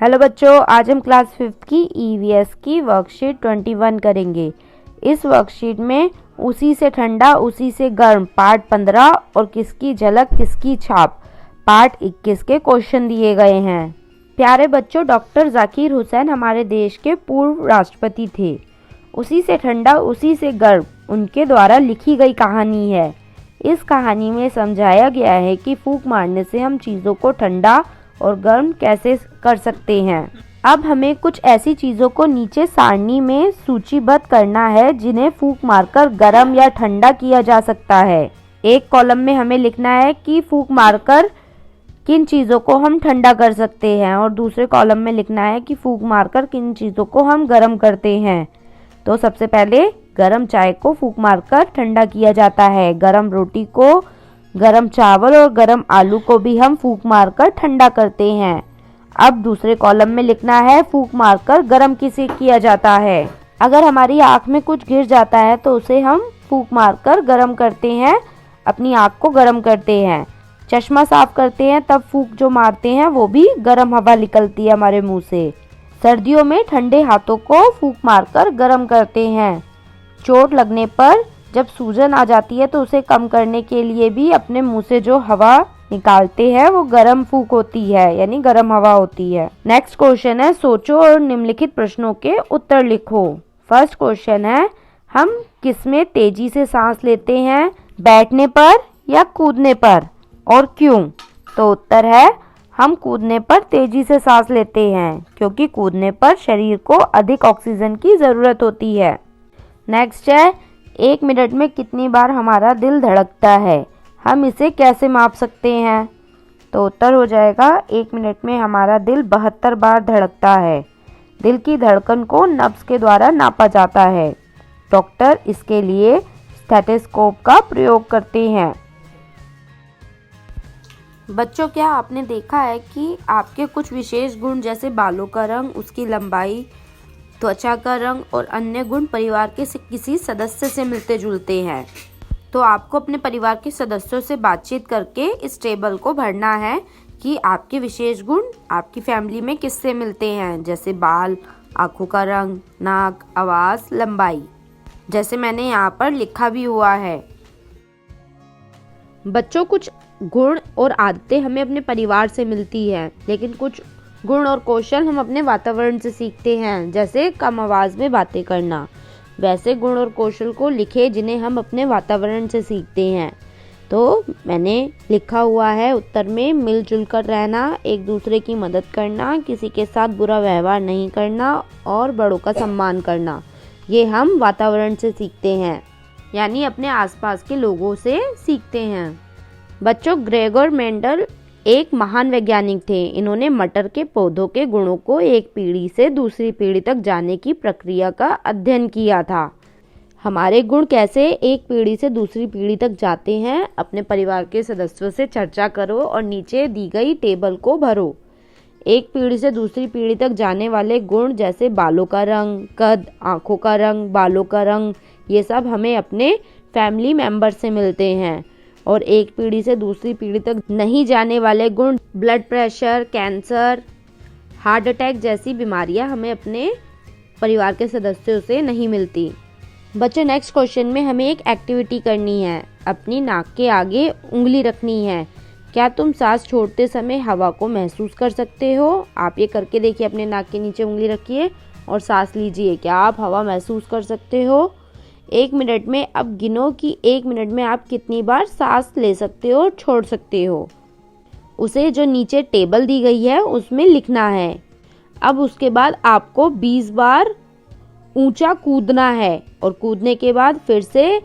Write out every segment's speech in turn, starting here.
Hello बच्चों, आज हम क्लास 5th की ईवीएस की वर्कशीट 21 करेंगे। इस वर्कशीट में उसी से ठंडा उसी से गर्म पार्ट 15 और किसकी झलक किसकी छाप पार्ट 21 के क्वेश्चन दिए गए हैं। प्यारे बच्चों, डॉक्टर जाकिर हुसैन हमारे देश के पूर्व राष्ट्रपति थे। उसी से ठंडा उसी से गर्म उनके द्वारा लिखी गई कहानी है। इस कहानी में समझाया गया है कि फूंक मारने से हम चीज़ों को ठंडा और गर्म कैसे कर सकते हैं। अब हमें कुछ ऐसी चीज़ों को नीचे सारणी में सूचीबद्ध करना है जिन्हें फूंक मारकर गर्म या ठंडा किया जा सकता है। एक कॉलम में हमें लिखना है कि फूंक मारकर किन चीज़ों को हम ठंडा कर सकते हैं और दूसरे कॉलम में लिखना है कि फूंक मारकर किन चीज़ों को हम गर्म करते हैं। तो सबसे पहले गर्म चाय को फूंक मारकर ठंडा किया जाता है। गर्म रोटी को, गरम चावल और गरम आलू को भी हम फूंक मारकर ठंडा करते हैं। अब दूसरे कॉलम में लिखना है फूंक मारकर गरम किसे किया जाता है। अगर हमारी आँख में कुछ गिर जाता है तो उसे हम फूंक मारकर गरम करते हैं, अपनी आँख को गरम करते हैं। चश्मा साफ करते हैं तब फूंक जो मारते हैं वो भी गरम हवा निकलती है हमारे मुंह से। सर्दियों में ठंडे हाथों को फूंक मारकर गरम करते हैं। चोट लगने पर जब सूजन आ जाती है तो उसे कम करने के लिए भी अपने मुंह से जो हवा निकालते हैं वो गरम फूंक होती है, यानी गरम हवा होती है। नेक्स्ट क्वेश्चन है, सोचो और निम्नलिखित प्रश्नों के उत्तर लिखो। फर्स्ट क्वेश्चन है, हम किसमें तेजी से सांस लेते हैं, बैठने पर या कूदने पर और क्यों? तो उत्तर है, हम कूदने पर तेजी से सांस लेते हैं क्योंकि कूदने पर शरीर को अधिक ऑक्सीजन की ज़रूरत होती है। नेक्स्ट है, 1 मिनट में कितनी बार हमारा दिल धड़कता है, हम इसे कैसे माप सकते हैं? तो उत्तर हो जाएगा, 1 मिनट में हमारा दिल 72 बार धड़कता है। दिल की धड़कन को नब्ज के द्वारा नापा जाता है। डॉक्टर इसके लिए स्टेथोस्कोप का प्रयोग करते हैं। बच्चों, क्या आपने देखा है कि आपके कुछ विशेष गुण जैसे बालों का रंग, उसकी लंबाई, त्वचा का रंग और अन्य गुण परिवार के किसी सदस्य से मिलते जुलते हैं? तो आपको अपने परिवार के सदस्यों से बातचीत करके इस टेबल को भरना है कि आपके विशेष गुण आपकी फैमिली में किससे मिलते हैं, जैसे बाल, आँखों का रंग, नाक, आवाज़, लंबाई, जैसे मैंने यहाँ पर लिखा भी हुआ है। बच्चों, कुछ गुण और आदतें हमें अपने परिवार से मिलती हैं, लेकिन कुछ गुण और कौशल हम अपने वातावरण से सीखते हैं, जैसे कम आवाज़ में बातें करना। वैसे गुण और कौशल को लिखे जिन्हें हम अपने वातावरण से सीखते हैं। तो मैंने लिखा हुआ है उत्तर में, मिलजुल कर रहना, एक दूसरे की मदद करना, किसी के साथ बुरा व्यवहार नहीं करना और बड़ों का सम्मान करना। ये हम वातावरण से सीखते हैं, यानी अपने आसपास के लोगों से सीखते हैं। बच्चों, ग्रेगोर मेंडल एक महान वैज्ञानिक थे। इन्होंने मटर के पौधों के गुणों को एक पीढ़ी से दूसरी पीढ़ी तक जाने की प्रक्रिया का अध्ययन किया था। हमारे गुण कैसे एक पीढ़ी से दूसरी पीढ़ी तक जाते हैं, अपने परिवार के सदस्यों से चर्चा करो और नीचे दी गई टेबल को भरो। एक पीढ़ी से दूसरी पीढ़ी तक जाने वाले गुण जैसे बालों का रंग, कद, आँखों का रंग, बालों का रंग, ये सब हमें अपने फैमिली मेम्बर से मिलते हैं। और एक पीढ़ी से दूसरी पीढ़ी तक नहीं जाने वाले गुण, blood pressure, cancer, heart attack जैसी बीमारियां हमें अपने परिवार के सदस्यों से नहीं मिलती। बच्चों, नेक्स्ट क्वेश्चन में हमें एक एक्टिविटी करनी है। अपनी नाक के आगे उंगली रखनी है। क्या तुम सांस छोड़ते समय हवा को महसूस कर सकते हो? आप ये करके देखिए, अपने नाक के नीचे उंगली रखिए और सांस लीजिए। क्या आप हवा महसूस कर सकते हो? 1 मिनट में अब गिनो कि 1 मिनट में आप कितनी बार सांस ले सकते हो और छोड़ सकते हो। उसे जो नीचे टेबल दी गई है उसमें लिखना है। अब उसके बाद आपको 20 बार ऊंचा कूदना है और कूदने के बाद फिर से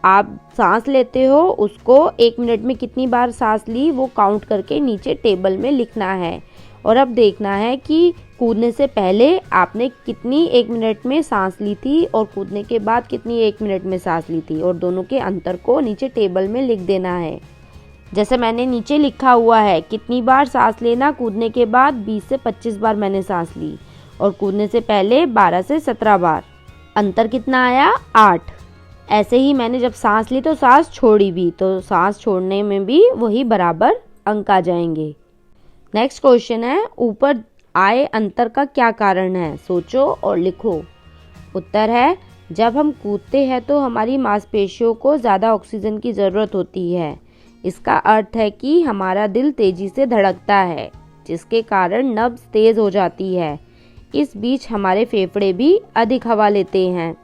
आप सांस लेते हो, उसको 1 मिनट में कितनी बार सांस ली वो काउंट करके नीचे टेबल में लिखना है। और अब देखना है कि कूदने से पहले आपने कितनी 1 मिनट में सांस ली थी और कूदने के बाद कितनी 1 मिनट में सांस ली थी, और दोनों के अंतर को नीचे टेबल में लिख देना है। जैसे मैंने नीचे लिखा हुआ है, कितनी बार सांस लेना, कूदने के बाद 20 से 25 बार मैंने सांस ली और कूदने से पहले 12 से 17 बार। अंतर कितना आया? 8। ऐसे ही मैंने जब सांस ली तो सांस छोड़ी भी, तो सांस छोड़ने में भी वही बराबर अंक आ जाएंगे। नेक्स्ट क्वेश्चन है, ऊपर आय अंतर का क्या कारण है? सोचो और लिखो। उत्तर है, जब हम कूदते हैं तो हमारी मांसपेशियों को ज़्यादा ऑक्सीजन की ज़रूरत होती है। इसका अर्थ है कि हमारा दिल तेज़ी से धड़कता है, जिसके कारण नब्ज़ तेज़ हो जाती है। इस बीच हमारे फेफड़े भी अधिक हवा लेते हैं।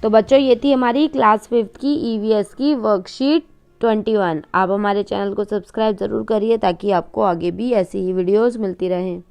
तो बच्चों, ये थी हमारी क्लास 5th की EVS की वर्कशीट 21। आप हमारे चैनल को सब्सक्राइब ज़रूर करिए ताकि आपको आगे भी ऐसी ही वीडियोस मिलती रहें।